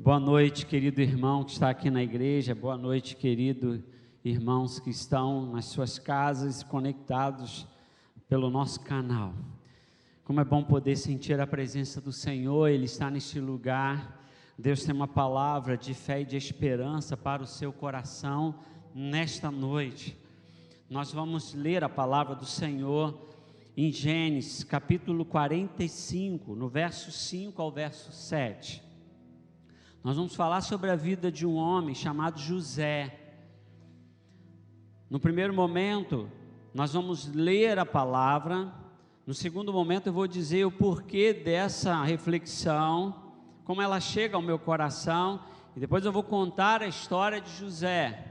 Boa noite, querido irmão que está aqui na igreja. Boa noite, querido irmãos que estão nas suas casas conectados pelo nosso canal. Como é bom poder sentir a presença do Senhor, Ele está neste lugar. Deus tem uma palavra de fé e de esperança para o seu coração nesta noite. Nós vamos ler a palavra do Senhor em Gênesis, capítulo 45, no verso 5 ao verso 7. Nós vamos falar sobre a vida de um homem chamado José. No primeiro momento, nós vamos ler a palavra. No segundo momento, eu vou dizer o porquê dessa reflexão, como ela chega ao meu coração, e depois eu vou contar a história de José,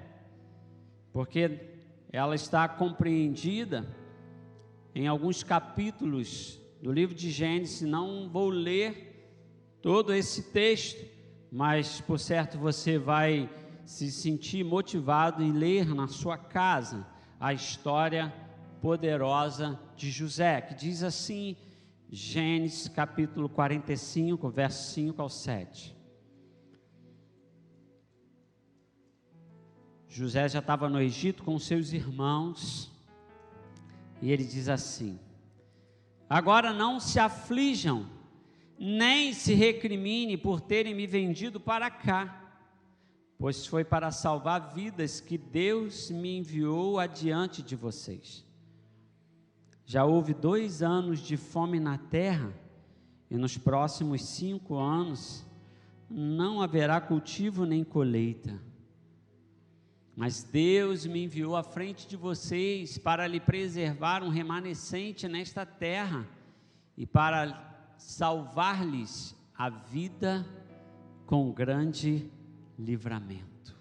porque ela está compreendida em alguns capítulos do livro de Gênesis. Não vou ler todo esse texto, mas por certo você vai se sentir motivado em ler na sua casa a história poderosa de José, que diz assim, Gênesis capítulo 45, verso 5 ao 7. José já estava no Egito com seus irmãos, e ele diz assim: agora não se aflijam, nem se recrimine por terem me vendido para cá, pois foi para salvar vidas que Deus me enviou adiante de vocês. Já houve 2 anos de fome na terra, e nos próximos 5 anos não haverá cultivo nem colheita. Mas Deus me enviou à frente de vocês para lhe preservar um remanescente nesta terra e para salvar-lhes a vida com grande livramento.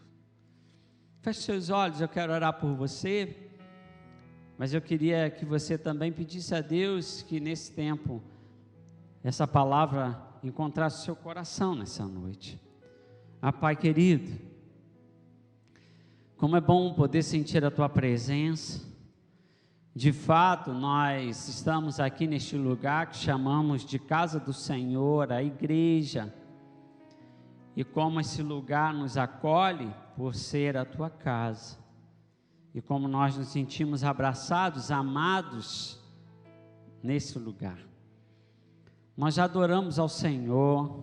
Feche seus olhos, eu quero orar por você, mas eu queria que você também pedisse a Deus que nesse tempo, essa palavra encontrasse o seu coração nessa noite. Pai querido, como é bom poder sentir a Tua presença. De fato, nós estamos aqui neste lugar que chamamos de casa do Senhor, a igreja. E como esse lugar nos acolhe por ser a Tua casa. E como nós nos sentimos abraçados, amados nesse lugar. Nós adoramos ao Senhor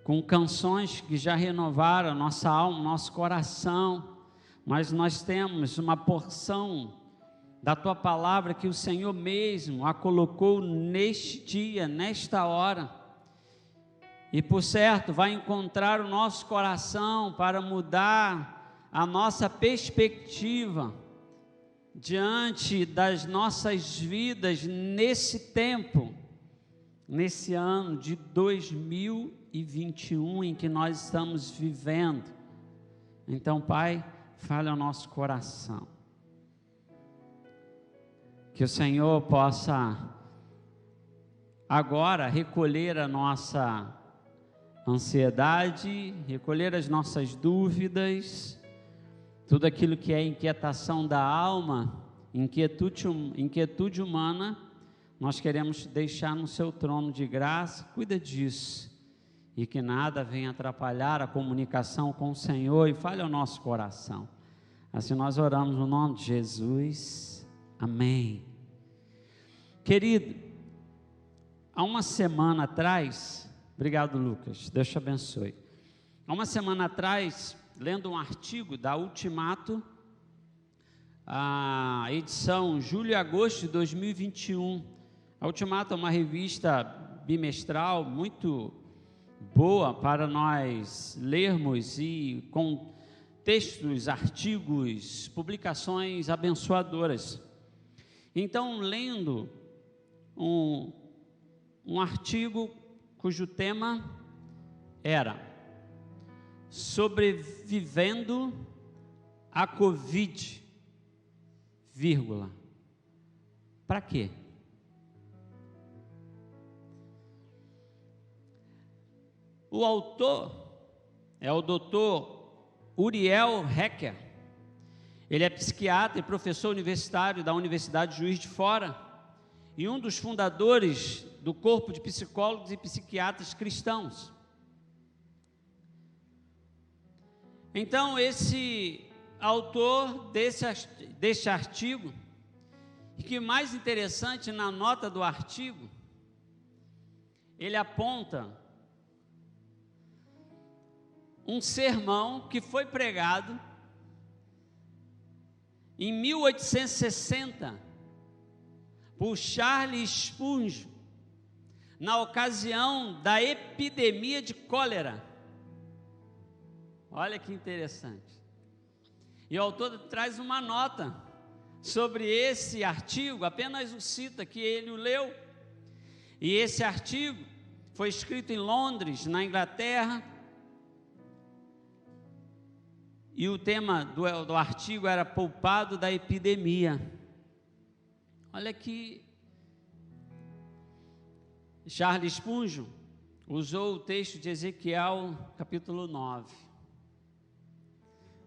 com canções que já renovaram a nossa alma, nosso coração. Mas nós temos uma porção da Tua palavra que o Senhor mesmo a colocou neste dia, nesta hora, e por certo vai encontrar o nosso coração para mudar a nossa perspectiva diante das nossas vidas nesse tempo, nesse ano de 2021 em que nós estamos vivendo. Então, Pai, fale ao nosso coração. Que o Senhor possa agora recolher a nossa ansiedade, recolher as nossas dúvidas, tudo aquilo que é inquietação da alma, inquietude humana, nós queremos deixar no seu trono de graça. Cuida disso, e que nada venha atrapalhar a comunicação com o Senhor, e fale ao nosso coração. Assim nós oramos no nome de Jesus, amém. Querido, há uma semana atrás, obrigado Lucas, Deus te abençoe. Há uma semana atrás, lendo um artigo da Ultimato, a edição julho e agosto de 2021, a Ultimato é uma revista bimestral muito boa para nós lermos, e com textos, artigos, publicações abençoadoras. Então, lendo um artigo cujo tema era sobrevivendo a Covid, vírgula. Para quê? O autor é o Dr. Uriel Hecker. Ele é psiquiatra e professor universitário da Universidade Juiz de Fora e um dos fundadores do corpo de psicólogos e psiquiatras cristãos. Então, esse autor deste artigo, e que mais interessante, na nota do artigo, ele aponta um sermão que foi pregado em 1860 por Charles Spurgeon, na ocasião da epidemia de cólera. Olha que interessante. E o autor traz uma nota sobre esse artigo, apenas o cita, que ele o leu. E esse artigo foi escrito em Londres, na Inglaterra, e o tema do artigo era poupado da epidemia. Olha que Charles Spurgeon usou o texto de Ezequiel, capítulo 9.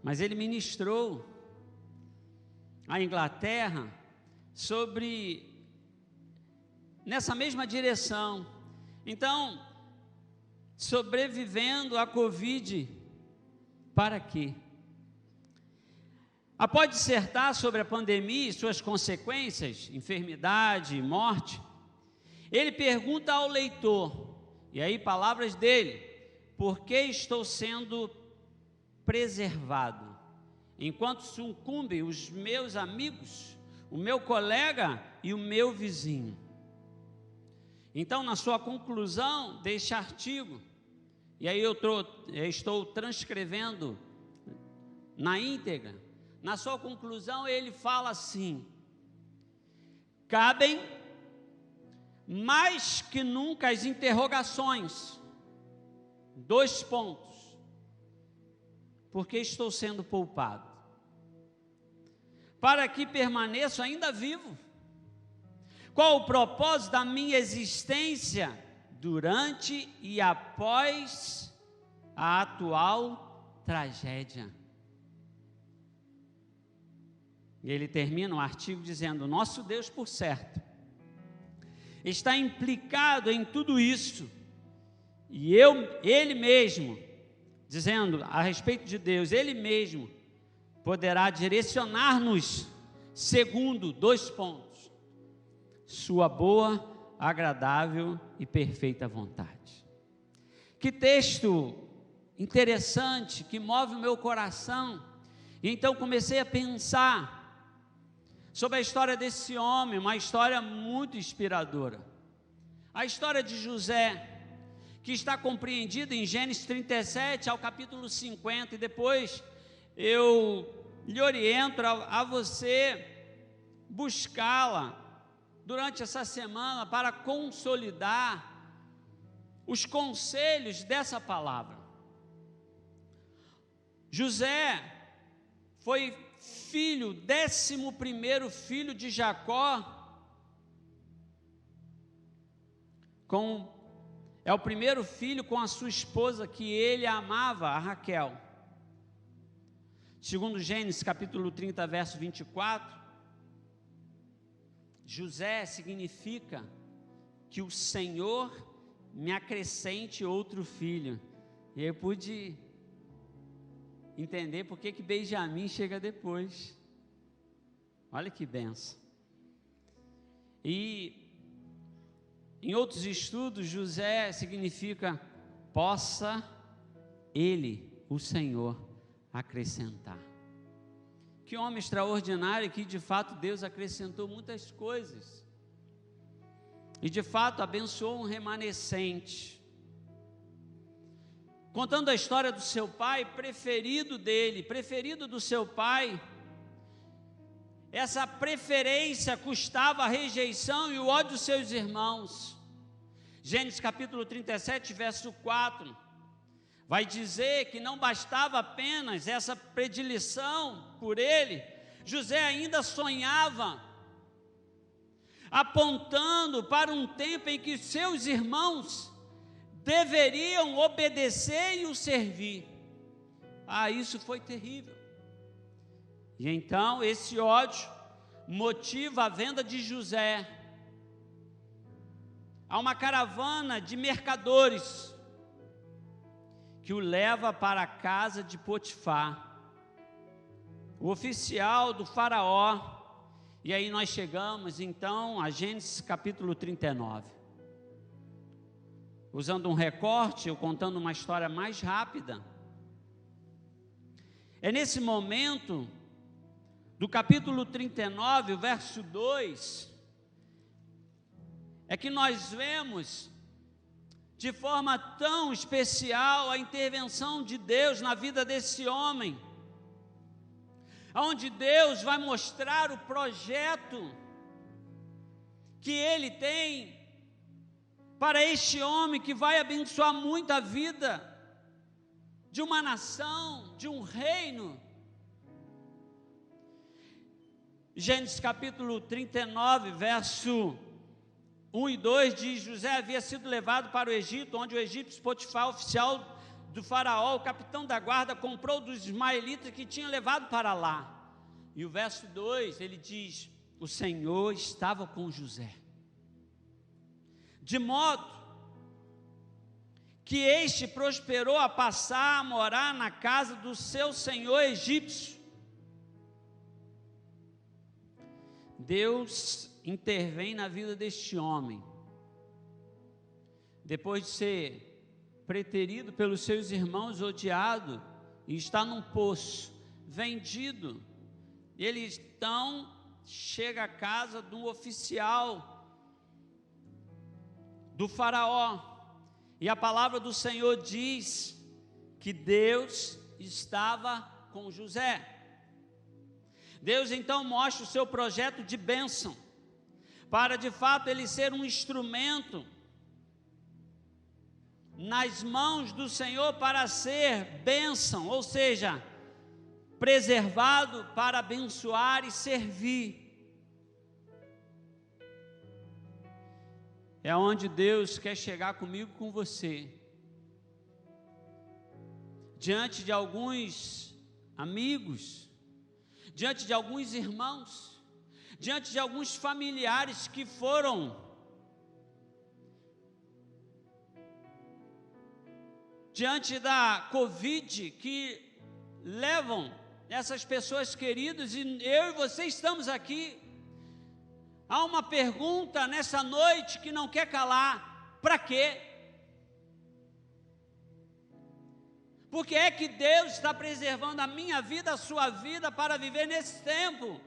Mas ele ministrou à Inglaterra nessa mesma direção. Então, sobrevivendo à Covid, para quê? Após dissertar sobre a pandemia e suas consequências, enfermidade e morte, ele pergunta ao leitor, e aí palavras dele: por que estou sendo preservado, enquanto sucumbem os meus amigos, o meu colega e o meu vizinho? Então, na sua conclusão deste artigo, e aí eu estou transcrevendo na íntegra, na sua conclusão ele fala assim: cabem mais que nunca as interrogações, 2 pontos. Porque estou sendo poupado? Para que permaneço ainda vivo? Qual o propósito da minha existência durante e após a atual tragédia? E ele termina o artigo dizendo: nosso Deus, por certo, está implicado em tudo isso, e Ele mesmo, dizendo a respeito de Deus, Ele mesmo poderá direcionar-nos segundo 2 pontos: sua boa, agradável e perfeita vontade. Que texto interessante, que move o meu coração. E então comecei a pensar sobre a história desse homem, uma história muito inspiradora. A história de José, que está compreendida em Gênesis 37 ao capítulo 50, e depois eu lhe oriento a você buscá-la durante essa semana para consolidar os conselhos dessa palavra. José foi filho, 11º filho de Jacó, é o primeiro filho com a sua esposa que ele amava, a Raquel. Segundo Gênesis capítulo 30, verso 24, José significa que o Senhor me acrescente outro filho. E eu pude entender por que Benjamim chega depois. Olha que benção. E em outros estudos, José significa possa ele, o Senhor, acrescentar. Que homem extraordinário, que de fato Deus acrescentou muitas coisas. E de fato abençoou um remanescente. Contando a história do seu pai, preferido do seu pai. Essa preferência custava a rejeição e o ódio dos seus irmãos. Gênesis capítulo 37, verso 4, vai dizer que não bastava apenas essa predileção por ele, José ainda sonhava, apontando para um tempo em que seus irmãos deveriam obedecer e o servir. Isso foi terrível. E então esse ódio motiva a venda de José a uma caravana de mercadores, que que o leva para a casa de Potifar, o oficial do faraó. E aí nós chegamos então a Gênesis capítulo 39. Usando um recorte, eu contando uma história mais rápida. É nesse momento, do capítulo 39, o verso 2, é que nós vemos de forma tão especial a intervenção de Deus na vida desse homem, onde Deus vai mostrar o projeto que Ele tem para este homem que vai abençoar muito a vida de uma nação, de um reino. Gênesis capítulo 39, verso 1 e 2 diz: José havia sido levado para o Egito, onde o egípcio Potifar, oficial do faraó, o capitão da guarda, comprou dos ismaelitas que tinha levado para lá. E o verso 2, ele diz: o Senhor estava com José, de modo que este prosperou a passar a morar na casa do seu senhor egípcio. Deus intervém na vida deste homem, depois de ser preterido pelos seus irmãos, odiado, e está num poço, vendido. Ele então chega à casa de um oficial do faraó, e a palavra do Senhor diz que Deus estava com José. Deus então mostra o seu projeto de bênção, para de fato ele ser um instrumento nas mãos do Senhor para ser bênção, ou seja, preservado para abençoar e servir. É onde Deus quer chegar comigo, com você. Diante de alguns amigos, diante de alguns irmãos, diante de alguns familiares que foram diante da Covid, que levam essas pessoas queridas, e eu e você estamos aqui. Há uma pergunta nessa noite que não quer calar: para quê? Por que é que Deus está preservando a minha vida, a sua vida, para viver nesse tempo?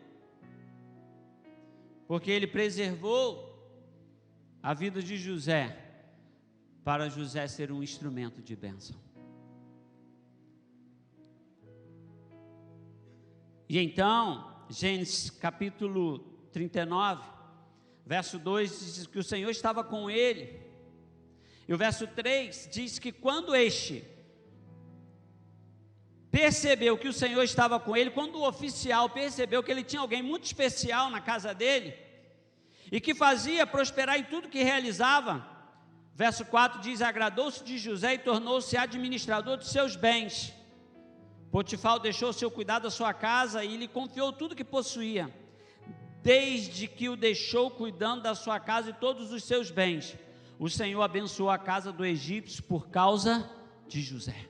Porque Ele preservou a vida de José, para José ser um instrumento de bênção. E então, Gênesis capítulo 39, verso 2 diz que o Senhor estava com ele. E o verso 3 diz que quando este percebeu que o Senhor estava com ele, quando o oficial percebeu que ele tinha alguém muito especial na casa dele, e que fazia prosperar em tudo que realizava, verso 4 diz: agradou-se de José e tornou-se administrador dos seus bens. Potifar deixou seu cuidado da sua casa e lhe confiou tudo que possuía. Desde que o deixou cuidando da sua casa e todos os seus bens, o Senhor abençoou a casa do egípcio por causa de José.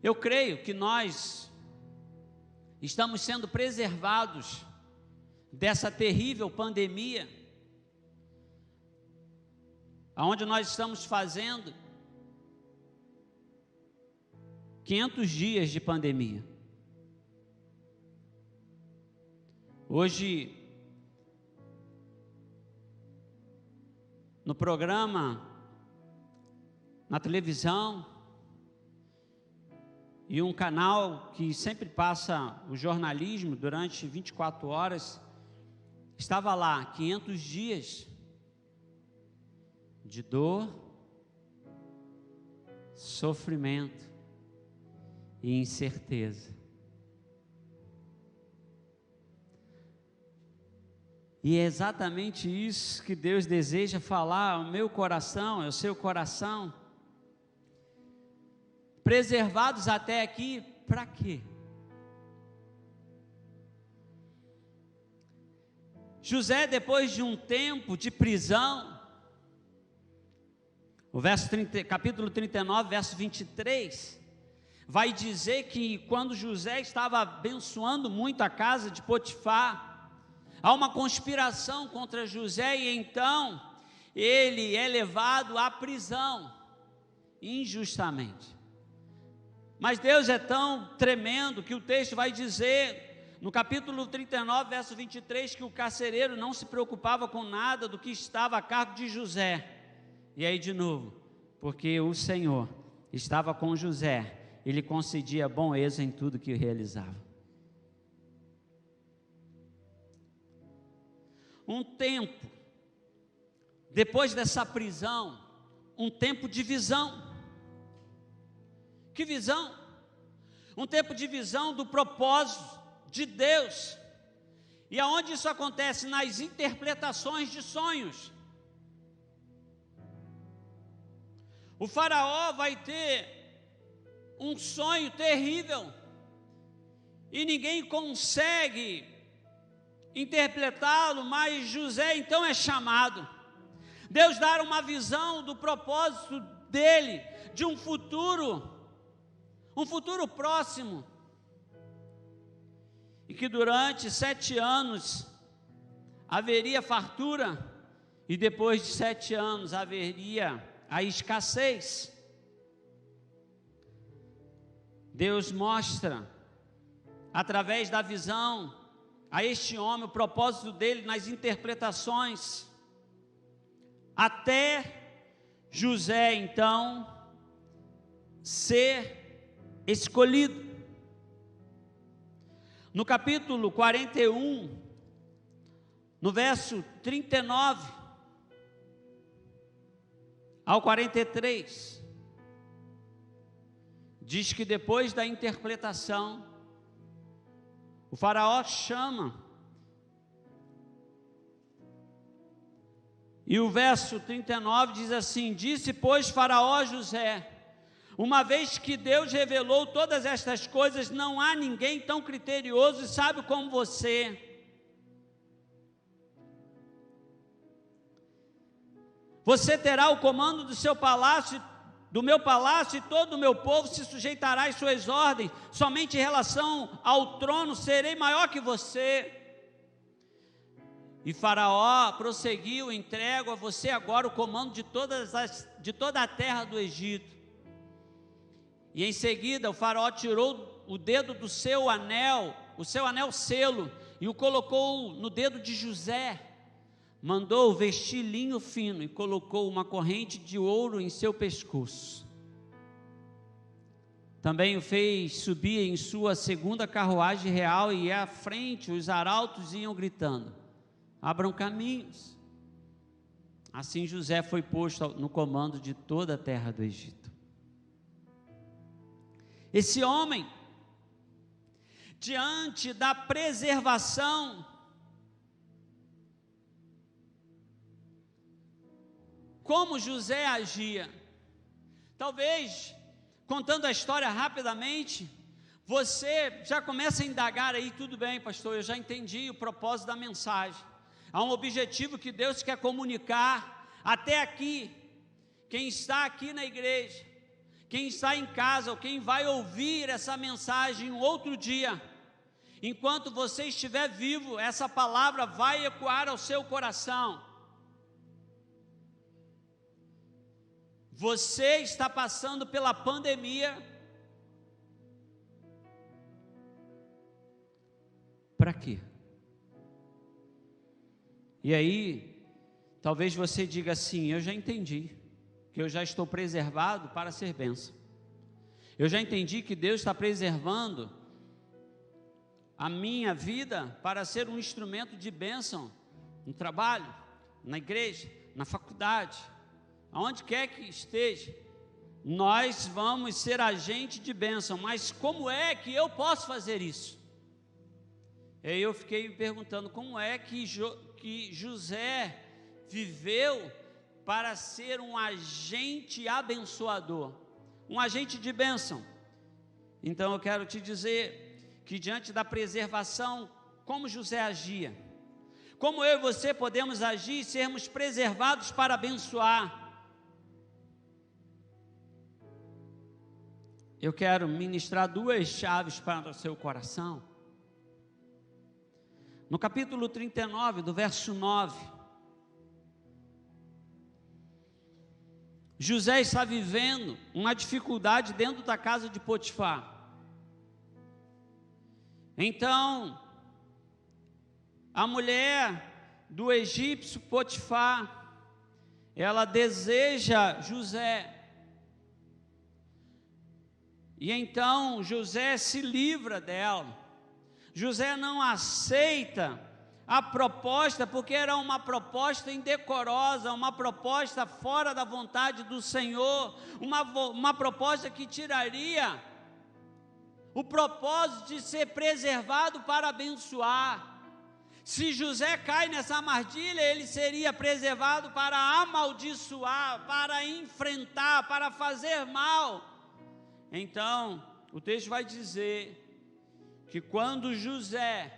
Eu creio que nós estamos sendo preservados dessa terrível pandemia, aonde nós estamos fazendo 500 dias de pandemia. Hoje, no programa, na televisão, e um canal que sempre passa o jornalismo durante 24 horas, estava lá, 500 dias de dor, sofrimento e incerteza. E é exatamente isso que Deus deseja falar ao meu coração, ao seu coração. Preservados até aqui, para quê? José, depois de um tempo de prisão, Capítulo 39, verso 23, vai dizer que quando José estava abençoando muito a casa de Potifar, há uma conspiração contra José e então ele é levado à prisão, injustamente. Mas Deus é tão tremendo que o texto vai dizer, no capítulo 39, verso 23, que o carcereiro não se preocupava com nada do que estava a cargo de José. E aí de novo, porque o Senhor estava com José, ele concedia bom êxito em tudo que realizava. Um tempo, depois dessa prisão, um tempo de visão. Que visão? Um tempo de visão do propósito de Deus. E aonde isso acontece? Nas interpretações de sonhos. O faraó vai ter um sonho terrível e ninguém consegue interpretá-lo, mas José então é chamado. Deus dá uma visão do propósito dele, de um futuro próximo, e que durante 7 anos haveria fartura, e depois de 7 anos haveria a escassez. Deus mostra, através da visão, a este homem o propósito dele nas interpretações, até José então ser escolhido. No capítulo 41, no verso 39 ao 43, diz que depois da interpretação, o faraó chama, e o verso 39 diz assim: disse, pois, faraó a José: uma vez que Deus revelou todas estas coisas, não há ninguém tão criterioso e sábio como você. Você terá o comando do seu palácio, do meu palácio, e todo o meu povo se sujeitará às suas ordens. Somente em relação ao trono serei maior que você. E Faraó prosseguiu: entrego a você agora o comando de toda a terra do Egito. E em seguida o faraó tirou o dedo do seu anel, o seu anel selo, e o colocou no dedo de José. Mandou vestir linho fino e colocou uma corrente de ouro em seu pescoço. Também o fez subir em sua segunda carruagem real, e à frente os arautos iam gritando: abram caminhos. Assim José foi posto no comando de toda a terra do Egito. Esse homem, diante da preservação, como José agia? Talvez, contando a história rapidamente, você já começa a indagar aí: tudo bem, pastor, eu já entendi o propósito da mensagem. Há um objetivo que Deus quer comunicar. Até aqui, quem está aqui na igreja, quem está em casa, ou quem vai ouvir essa mensagem um outro dia, enquanto você estiver vivo, essa palavra vai ecoar ao seu coração. Você está passando pela pandemia. Para quê? E aí, talvez você diga assim: eu já entendi que eu já estou preservado para ser bênção. Eu já entendi que Deus está preservando a minha vida para ser um instrumento de bênção no trabalho, na igreja, na faculdade, aonde quer que esteja. Nós vamos ser agente de bênção, mas como é que eu posso fazer isso? E aí eu fiquei me perguntando: como é que José viveu para ser um agente abençoador, um agente de bênção? Então eu quero te dizer que diante da preservação, como José agia, como eu e você podemos agir e sermos preservados para abençoar. eu quero ministrar duas chaves para o seu coração. No capítulo 39, do verso 9, José está vivendo uma dificuldade dentro da casa de Potifar. Então, a mulher do egípcio Potifar, ela deseja José. E então José se livra dela. José não aceita a proposta, porque era uma proposta indecorosa, uma proposta fora da vontade do Senhor, uma proposta que tiraria o propósito de ser preservado para abençoar. Se José cai nessa armadilha, ele seria preservado para amaldiçoar, para enfrentar, para fazer mal. Então, o texto vai dizer que quando José,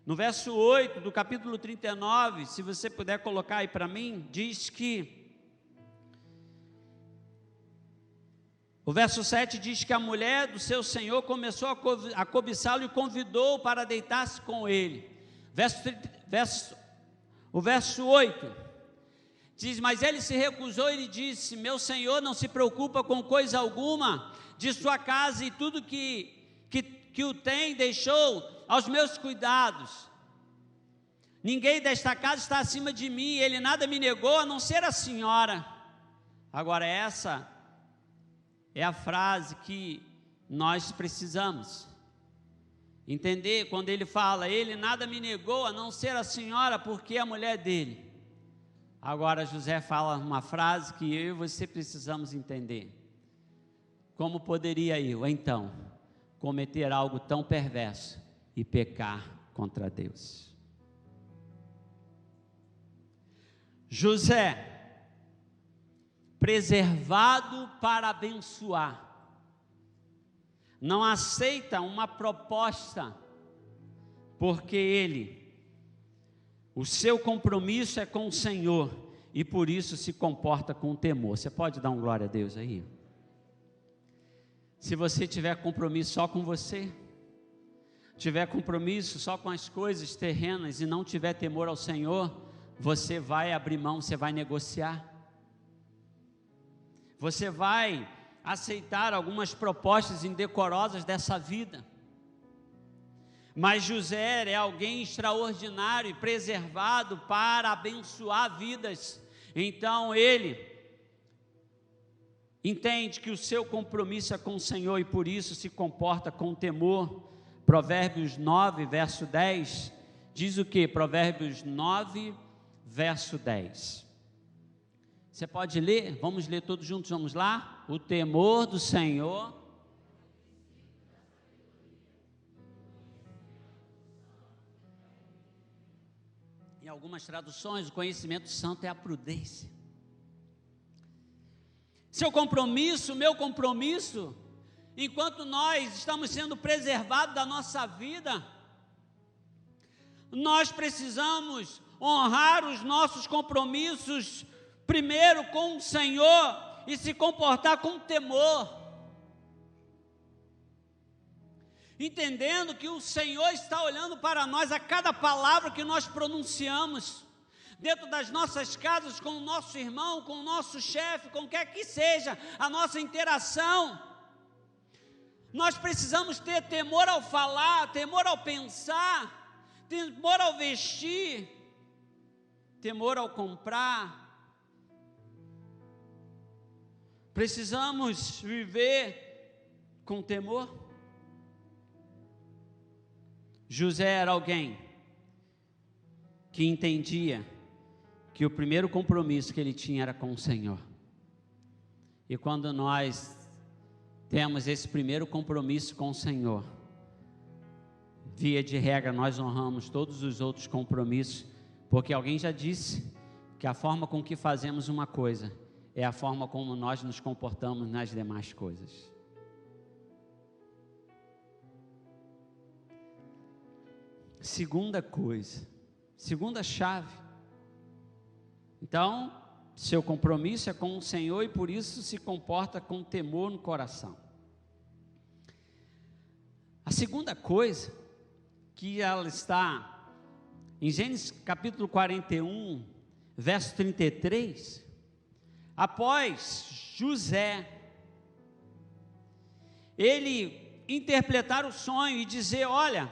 no verso 8 do capítulo 39, se você puder colocar aí para mim, diz que o verso 7 diz que a mulher do seu senhor começou a cobiçá-lo e convidou para deitar-se com ele. O verso 8 diz: mas ele se recusou e lhe disse: meu senhor não se preocupa com coisa alguma de sua casa, e tudo que o tem deixou aos meus cuidados. Ninguém desta casa está acima de mim, ele nada me negou a não ser a senhora. Agora essa é a frase que nós precisamos entender, quando ele fala, ele nada me negou a não ser a senhora, porque é a mulher dele. Agora José fala uma frase que eu e você precisamos entender. Como poderia eu, então, cometer algo tão perverso e pecar contra Deus? José, preservado para abençoar, não aceita uma proposta, porque o seu compromisso é com o Senhor, e por isso se comporta com temor. Você pode dar um glória a Deus aí? Se você tiver compromisso só com você, tiver compromisso só com as coisas terrenas e não tiver temor ao Senhor, você vai abrir mão, você vai negociar, você vai aceitar algumas propostas indecorosas dessa vida. Mas José é alguém extraordinário e preservado para abençoar vidas. Então ele entende que o seu compromisso é com o Senhor e por isso se comporta com temor. Provérbios 9, verso 10, diz o que? Provérbios 9, verso 10. Você pode ler? Vamos ler todos juntos, vamos lá? O temor do Senhor em algumas traduções, o conhecimento santo é a prudência. Seu compromisso, meu compromisso, enquanto nós estamos sendo preservados da nossa vida, nós precisamos honrar os nossos compromissos, primeiro com o Senhor, e se comportar com temor, entendendo que o Senhor está olhando para nós a cada palavra que nós pronunciamos, dentro das nossas casas, com o nosso irmão, com o nosso chefe, com quem quer que seja a nossa interação. Nós precisamos ter temor ao falar, temor ao pensar, temor ao vestir, temor ao comprar. Precisamos viver com temor. José era alguém que entendia que o primeiro compromisso que ele tinha era com o Senhor. E quando nós temos esse primeiro compromisso com o Senhor, via de regra nós honramos todos os outros compromissos, porque alguém já disse que a forma com que fazemos uma coisa é a forma como nós nos comportamos nas demais coisas. Segunda coisa, segunda chave. Então, seu compromisso é com o Senhor e por isso se comporta com temor no coração. segunda coisa, que ela está em Gênesis capítulo 41, verso 33, após José, ele interpretar o sonho e dizer: olha,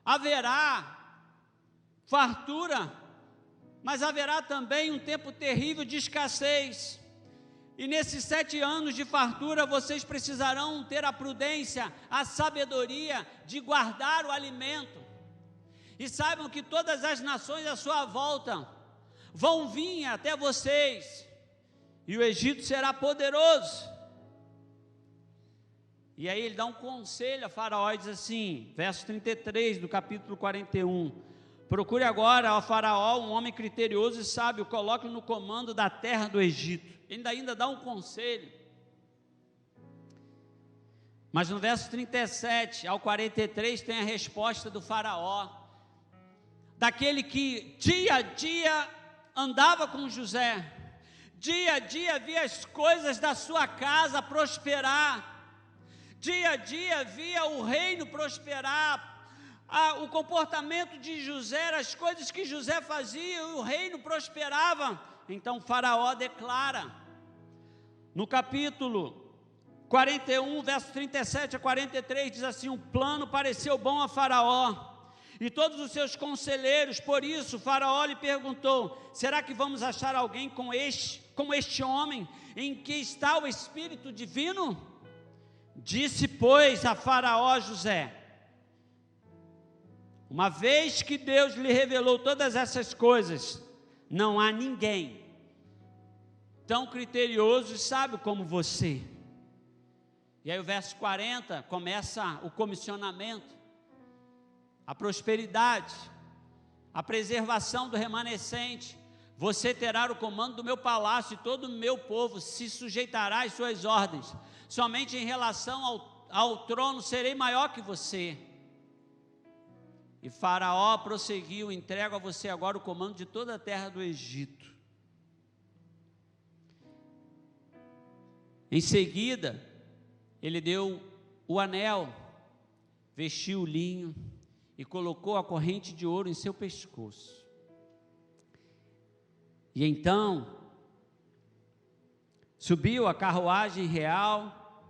haverá fartura, mas haverá também um tempo terrível de escassez, e nesses 7 anos de fartura, vocês precisarão ter a prudência, a sabedoria de guardar o alimento, e saibam que todas as nações à sua volta vão vir até vocês, e o Egito será poderoso. E aí ele dá um conselho a Faraó e diz assim, verso 33 do capítulo 41, procure agora, ó Faraó, um homem criterioso e sábio, coloque-o no comando da terra do Egito. Ele ainda dá um conselho. Mas no verso 37 ao 43 tem a resposta do Faraó, daquele que dia a dia andava com José, dia a dia via as coisas da sua casa prosperar, dia a dia via o reino prosperar, o comportamento de José, as coisas que José fazia, e o reino prosperava. Então Faraó declara, no capítulo 41, verso 37 a 43, diz assim: o plano pareceu bom a Faraó e todos os seus conselheiros, por isso Faraó lhe perguntou: será que vamos achar alguém como este homem, em que está o Espírito Divino? Disse, pois, a Faraó José: uma vez que Deus lhe revelou todas essas coisas, não há ninguém tão criterioso e sábio como você. E aí o verso 40 começa o comissionamento, a prosperidade, a preservação do remanescente. Você terá o comando do meu palácio, e todo o meu povo se sujeitará às suas ordens. Somente em relação ao trono serei maior que você. E Faraó prosseguiu: entrego a você agora o comando de toda a terra do Egito. Em seguida, ele deu o anel, vestiu o linho e colocou a corrente de ouro em seu pescoço. E então, subiu a carruagem real,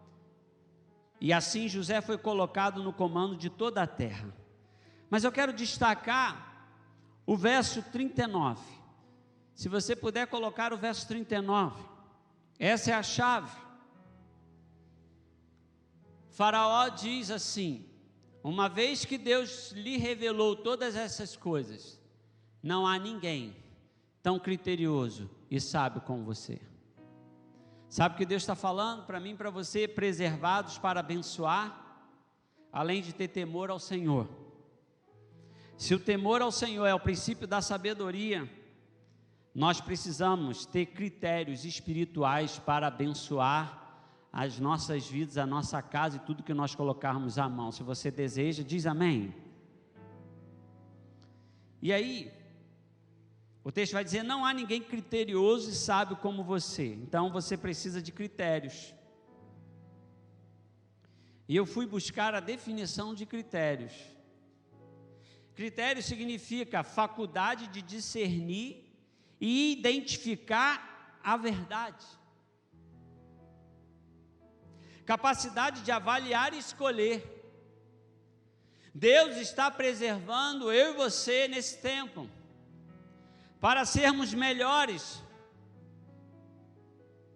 e assim José foi colocado no comando de toda a terra. Mas eu quero destacar o verso 39. Se você puder colocar o verso 39, essa é a chave. Faraó diz assim: uma vez que Deus lhe revelou todas essas coisas, não há ninguém tão criterioso e sábio como você. Sabe o que Deus está falando para mim e para você? Preservados para abençoar, além de ter temor ao Senhor. Se o temor ao Senhor é o princípio da sabedoria, nós precisamos ter critérios espirituais para abençoar as nossas vidas, a nossa casa e tudo que nós colocarmos à mão. Se você deseja, diz amém. E aí, o texto vai dizer: não há ninguém criterioso e sábio como você. Então você precisa de critérios. E eu fui buscar a definição de critérios. Critério significa faculdade de discernir e identificar a verdade. Capacidade de avaliar e escolher. Deus está preservando eu e você nesse tempo, para sermos melhores,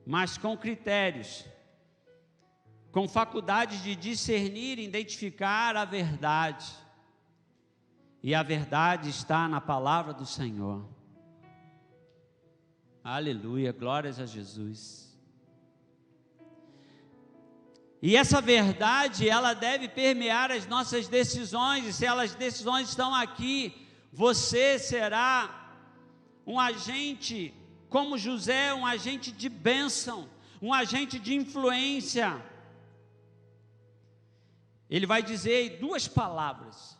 mas com critérios, com faculdade de discernir e identificar a verdade. E a verdade está na palavra do Senhor. Aleluia, glórias a Jesus. E essa verdade, ela deve permear as nossas decisões, e se as decisões estão aqui, você será um agente, como José, um agente de bênção, um agente de influência. Ele vai dizer 2 palavras: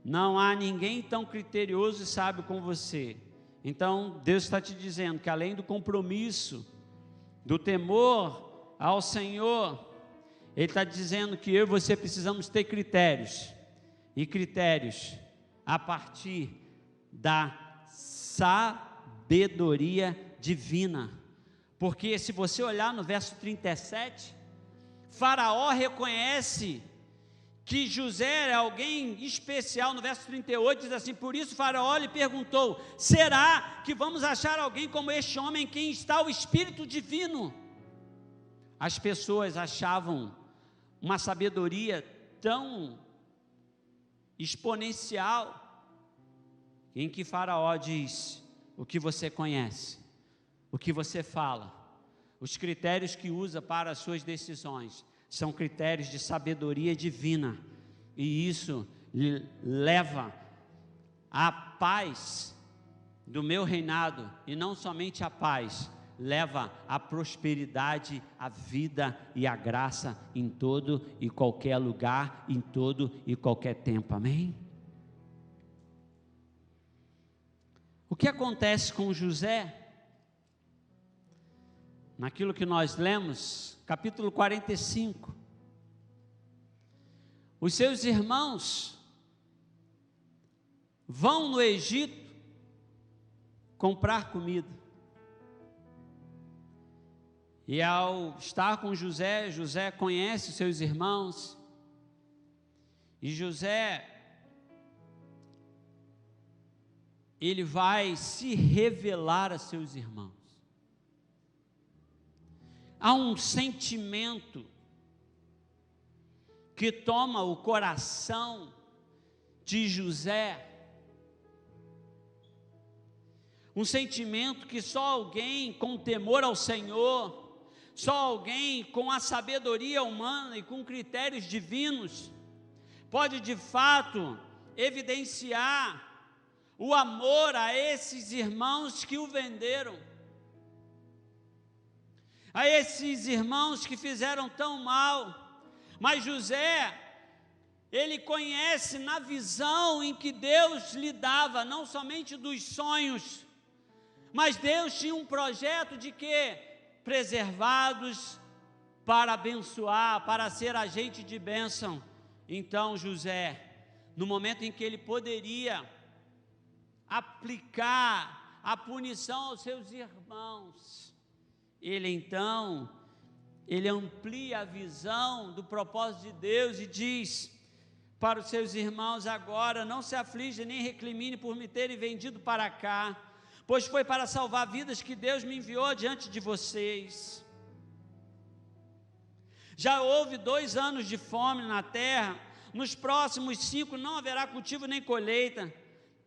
não há ninguém tão criterioso e sábio como você. Então Deus está te dizendo que além do compromisso, do temor ao Senhor ele está dizendo que eu e você precisamos ter critérios, e critérios a partir da sabedoria divina, porque se você olhar no verso 37, Faraó reconhece que José é alguém especial. No verso 38 diz assim: por isso Faraó lhe perguntou: será que vamos achar alguém como este homem em quem está o Espírito Divino? As pessoas achavam uma sabedoria tão exponencial, em que Faraó diz: o que você conhece, o que você fala, os critérios que usa para as suas decisões, são critérios de sabedoria divina, e isso leva à paz do meu reinado, e não somente a paz, leva a prosperidade, a vida e a graça em todo e qualquer lugar, em todo e qualquer tempo, amém? O que acontece com José? Naquilo que nós lemos, capítulo 45, os seus irmãos vão no Egito comprar comida, e ao estar com José, José conhece os seus irmãos, e José, ele vai se revelar a seus irmãos. Há um sentimento que toma o coração de José, um sentimento que só alguém com temor ao Senhor, só alguém com a sabedoria humana e com critérios divinos, pode de fato evidenciar o amor a esses irmãos que o venderam, a esses irmãos que fizeram tão mal. Mas José, ele conhece na visão em que Deus lhe dava, não somente dos sonhos, mas Deus tinha um projeto de quê? Preservados para abençoar, para ser agente de bênção. Então José, no momento em que ele poderia aplicar a punição aos seus irmãos, ele amplia a visão do propósito de Deus e diz para os seus irmãos: agora não se aflige nem recrimine por me terem vendido para cá, pois foi para salvar vidas que Deus me enviou diante de vocês. Já houve 2 anos de fome na terra, nos próximos 5 não haverá cultivo nem colheita,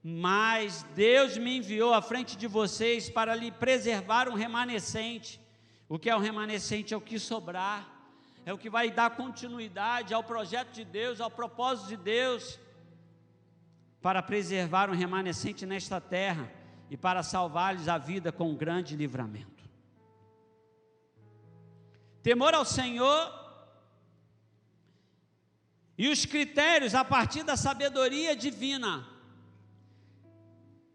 mas Deus me enviou à frente de vocês para lhe preservar um remanescente. O que é o remanescente? É o que sobrar, é o que vai dar continuidade ao projeto de Deus, ao propósito de Deus, para preservar um remanescente nesta terra e para salvar-lhes a vida com um grande livramento. Temor ao Senhor e os critérios a partir da sabedoria divina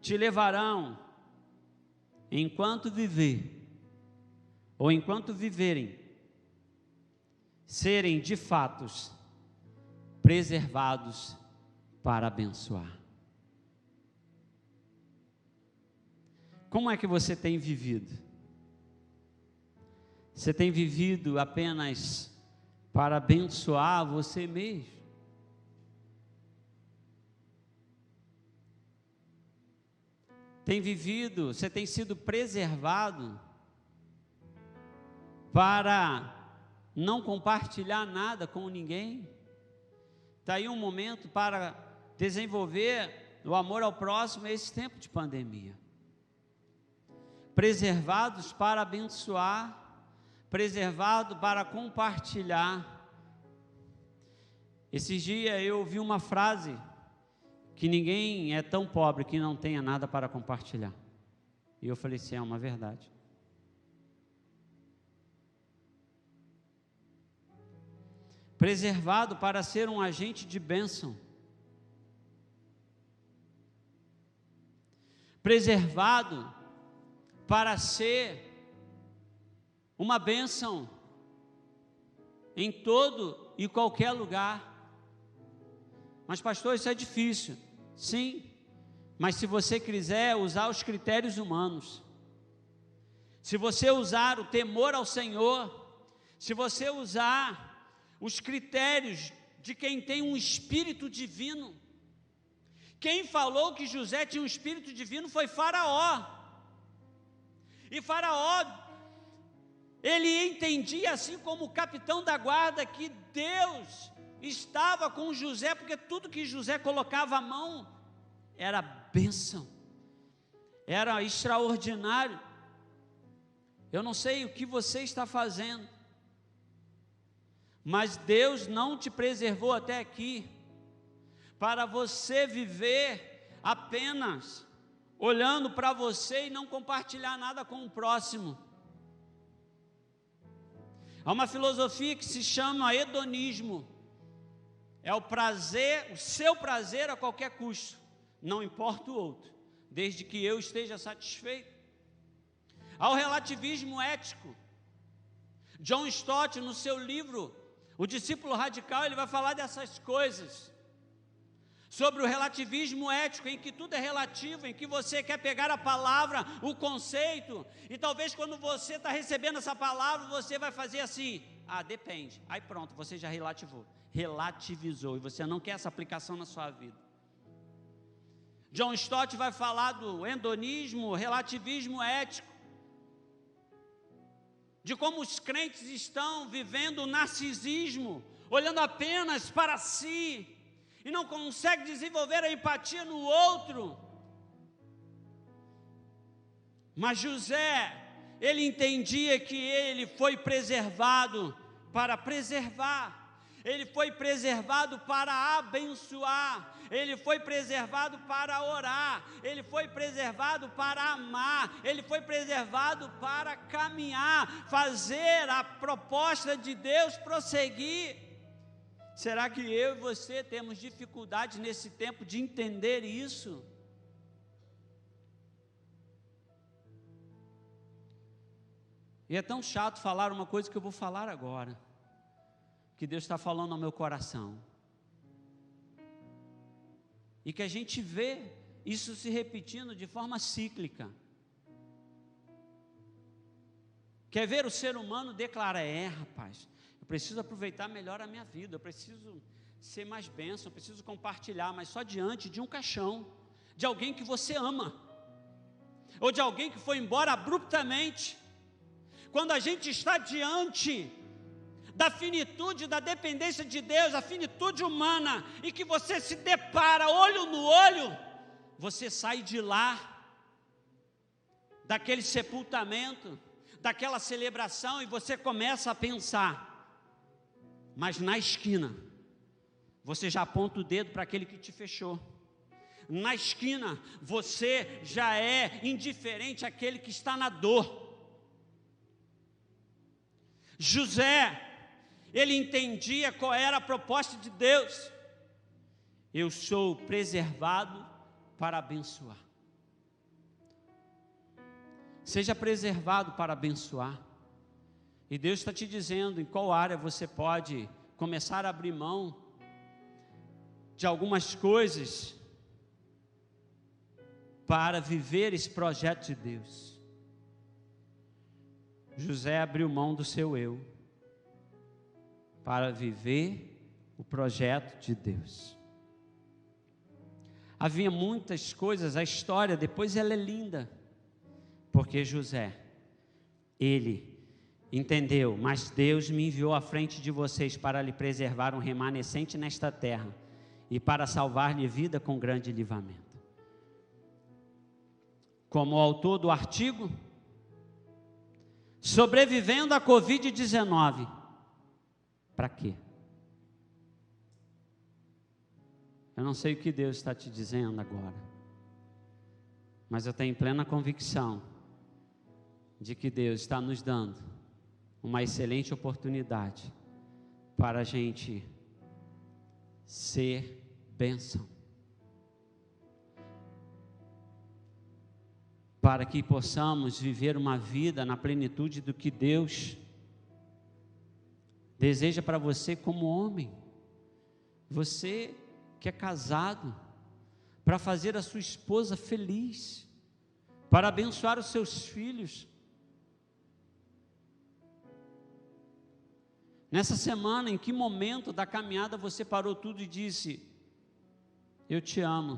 te levarão, enquanto viver, ou enquanto viverem, serem de fato preservados para abençoar. Como é que você tem vivido? Você tem vivido apenas para abençoar você mesmo? Tem vivido, você tem sido preservado para não compartilhar nada com ninguém? Está aí um momento para desenvolver o amor ao próximo nesse tempo de pandemia. Preservados para abençoar, preservado para compartilhar. Esses dias eu ouvi uma frase, que ninguém é tão pobre que não tenha nada para compartilhar. E eu falei assim: é uma verdade. Preservado para ser um agente de bênção. Preservado para ser uma bênção em todo e qualquer lugar. Mas pastor, isso é difícil. Sim, mas se você quiser usar os critérios humanos, se você usar o temor ao Senhor, se você usar os critérios de quem tem um espírito divino, quem falou que José tinha um espírito divino foi Faraó. E Faraó, ele entendia, assim como o capitão da guarda, que Deus estava com José, porque tudo que José colocava a mão era bênção, era extraordinário. Eu não sei o que você está fazendo, mas Deus não te preservou até aqui para você viver apenas olhando para você e não compartilhar nada com o próximo. Há uma filosofia que se chama hedonismo. É o prazer, o seu prazer a qualquer custo, não importa o outro, desde que eu esteja satisfeito. Há o relativismo ético. John Stott, no seu livro O Discípulo Radical, ele vai falar dessas coisas, sobre o relativismo ético, em que tudo é relativo, em que você quer pegar a palavra, o conceito, e talvez quando você está recebendo essa palavra, você vai fazer assim, depende, aí pronto, você já relativizou, e você não quer essa aplicação na sua vida. John Stott vai falar do hedonismo, relativismo ético, de como os crentes estão vivendo o narcisismo, olhando apenas para si, e não consegue desenvolver a empatia no outro. Mas José, ele entendia que ele foi preservado para preservar, ele foi preservado para abençoar, ele foi preservado para orar, ele foi preservado para amar, ele foi preservado para caminhar, fazer a proposta de Deus prosseguir. Será que eu e você temos dificuldade nesse tempo de entender isso? E é tão chato falar uma coisa que eu vou falar agora, que Deus está falando ao meu coração, e que a gente vê isso se repetindo de forma cíclica. Quer ver o ser humano declarar, rapaz, eu preciso aproveitar melhor a minha vida, eu preciso ser mais bênção, eu preciso compartilhar, mas só diante de um caixão, de alguém que você ama, ou de alguém que foi embora abruptamente. Quando a gente está diante da finitude, da dependência de Deus, a finitude humana, e que você se depara olho no olho, você sai de lá, daquele sepultamento, daquela celebração, e você começa a pensar, mas na esquina, você já aponta o dedo para aquele que te fechou. Na esquina, você já é indiferente àquele que está na dor. José, ele entendia qual era a proposta de Deus. Eu sou preservado para abençoar. Seja preservado para abençoar. E Deus está te dizendo em qual área você pode começar a abrir mão de algumas coisas para viver esse projeto de Deus. José abriu mão do seu eu para viver o projeto de Deus. Havia muitas coisas, a história depois ela é linda, porque José, ele entendeu, mas Deus me enviou à frente de vocês para lhe preservar um remanescente nesta terra e para salvar-lhe vida com grande livramento. Como autor do artigo, sobrevivendo à Covid-19, para quê? Eu não sei o que Deus está te dizendo agora, mas eu tenho plena convicção de que Deus está nos dando uma excelente oportunidade para a gente ser bênção, para que possamos viver uma vida na plenitude do que Deus deseja para você como homem, você que é casado, para fazer a sua esposa feliz, para abençoar os seus filhos. Nessa semana, em que momento da caminhada você parou tudo e disse: eu te amo?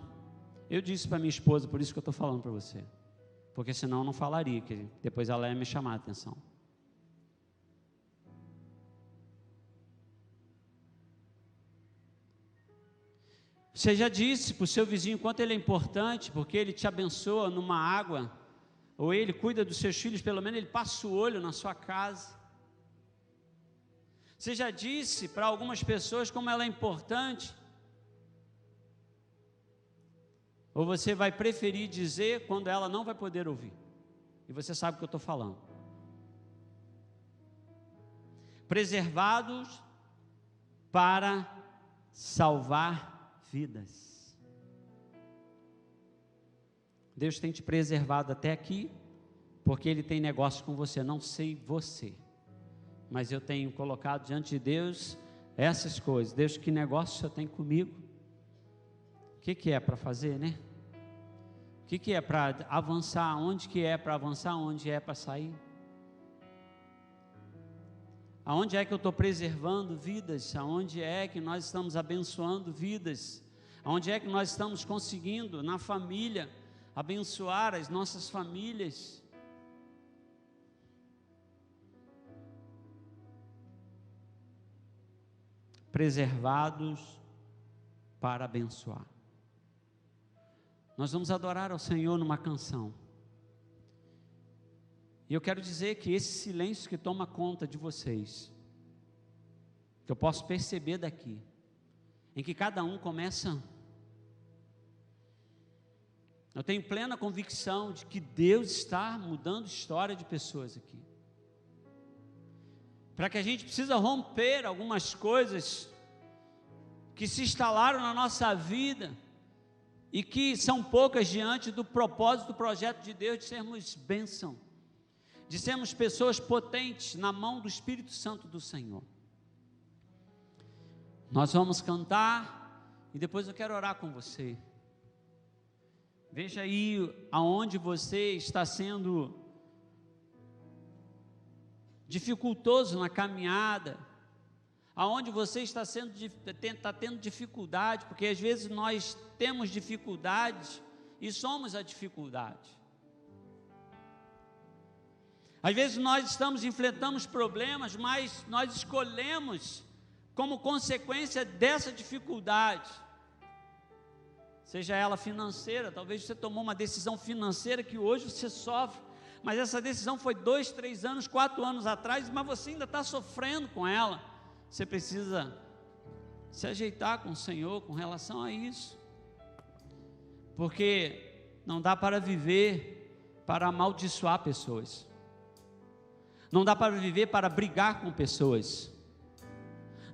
Eu disse para minha esposa, por isso que eu estou falando para você, porque senão eu não falaria, que depois ela ia me chamar a atenção. Você já disse para o seu vizinho quanto ele é importante, porque ele te abençoa numa água, ou ele cuida dos seus filhos, pelo menos ele passa o olho na sua casa. Você já disse para algumas pessoas como ela é importante? Ou você vai preferir dizer quando ela não vai poder ouvir? E você sabe o que eu estou falando. Preservados para salvar vidas. Deus tem te preservado até aqui, porque Ele tem negócio com você. Não sei você, mas eu tenho colocado diante de Deus essas coisas. Deus, que negócio o Senhor tem comigo? O que é para fazer, né? O que é para avançar? Onde que é para avançar? Onde é para sair? Aonde é que eu estou preservando vidas? Aonde é que nós estamos abençoando vidas? Aonde é que nós estamos conseguindo, na família, abençoar as nossas famílias? Preservados para abençoar. Nós vamos adorar ao Senhor numa canção. E eu quero dizer que esse silêncio que toma conta de vocês, que eu posso perceber daqui, em que cada um começa, eu tenho plena convicção de que Deus está mudando a história de pessoas aqui. Para que a gente precisa romper algumas coisas que se instalaram na nossa vida e que são poucas diante do propósito, do projeto de Deus de sermos bênção, de sermos pessoas potentes na mão do Espírito Santo do Senhor. Nós vamos cantar e depois eu quero orar com você. Veja aí aonde você está sendo dificultoso na caminhada, aonde você está tendo dificuldade, porque às vezes nós temos dificuldade e somos a dificuldade. Às vezes nós enfrentamos problemas, mas nós escolhemos como consequência dessa dificuldade, seja ela financeira, talvez você tomou uma decisão financeira que hoje você sofre, mas essa decisão foi 2, 3 anos, 4 anos atrás, mas você ainda está sofrendo com ela. Você precisa se ajeitar com o Senhor com relação a isso, porque não dá para viver para amaldiçoar pessoas, não dá para viver para brigar com pessoas,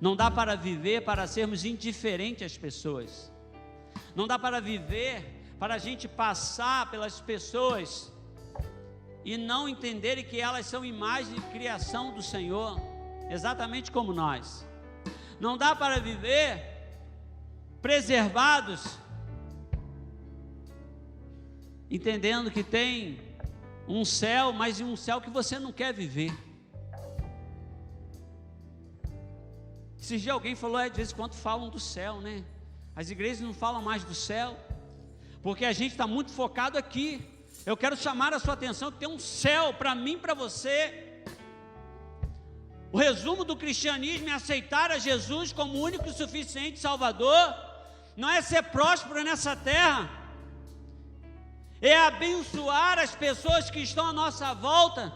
não dá para viver para sermos indiferentes às pessoas, não dá para viver para a gente passar pelas pessoas e não entenderem que elas são imagem e criação do Senhor, exatamente como nós. Não dá para viver preservados, entendendo que tem um céu, mas um céu que você não quer viver. Esses dias alguém falou, de vez em quando falam do céu, né? As igrejas não falam mais do céu, porque a gente está muito focado aqui. Eu quero chamar a sua atenção que tem um céu para mim e para você. O resumo do cristianismo é aceitar a Jesus como único e suficiente Salvador, não é ser próspero nessa terra, é abençoar as pessoas que estão à nossa volta,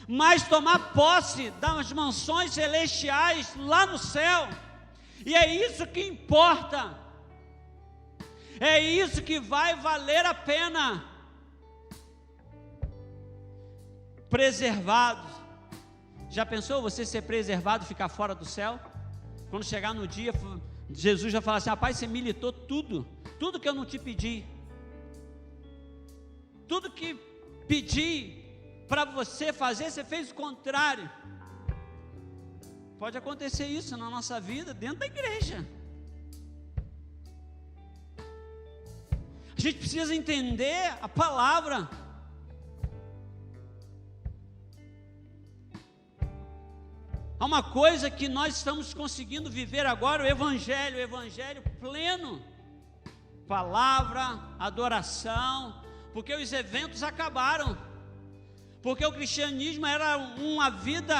mas tomar posse das mansões celestiais lá no céu, e é isso que importa, é isso que vai valer a pena. Preservados. Já pensou você ser preservado e ficar fora do céu? Quando chegar no dia, Jesus já fala assim: rapaz, você militou tudo que eu não te pedi, tudo que pedi para você fazer, você fez o contrário. Pode acontecer isso na nossa vida, dentro da igreja. A gente precisa entender a palavra. Há uma coisa que nós estamos conseguindo viver agora, o evangelho pleno. Palavra, adoração, porque os eventos acabaram. Porque o cristianismo era uma vida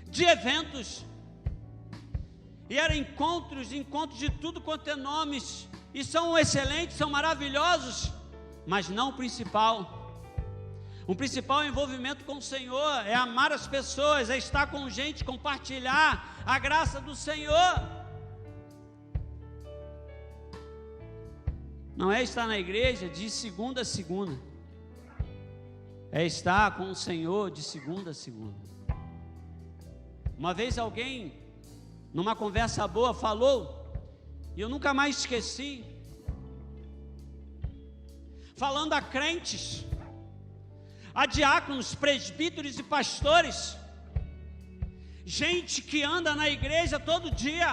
de eventos. E eram encontros de tudo quanto é nomes. E são excelentes, são maravilhosos, mas não o principal. O principal envolvimento com o Senhor é amar as pessoas, é estar com gente, compartilhar a graça do Senhor. Não é estar na igreja de segunda a segunda, é estar com o Senhor de segunda a segunda. Uma vez alguém, numa conversa boa, falou, e eu nunca mais esqueci, falando a crentes, a diáconos, presbíteros e pastores, gente que anda na igreja todo dia.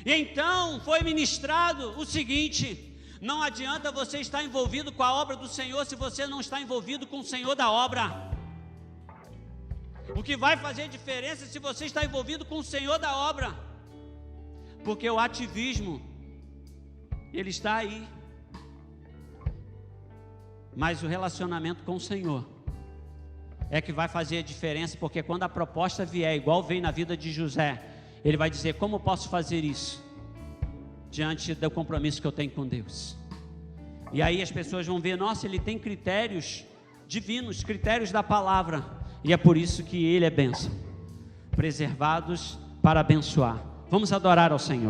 E então foi ministrado o seguinte: não adianta você estar envolvido com a obra do Senhor se você não está envolvido com o Senhor da obra. O que vai fazer diferença é se você está envolvido com o Senhor da obra, porque o ativismo, ele está aí, mas o relacionamento com o Senhor é que vai fazer a diferença, porque quando a proposta vier, igual veio na vida de José, ele vai dizer: como eu posso fazer isso diante do compromisso que eu tenho com Deus? E aí as pessoas vão ver: nossa, ele tem critérios divinos, critérios da palavra, e é por isso que ele é bênção, preservados para abençoar. Vamos adorar ao Senhor.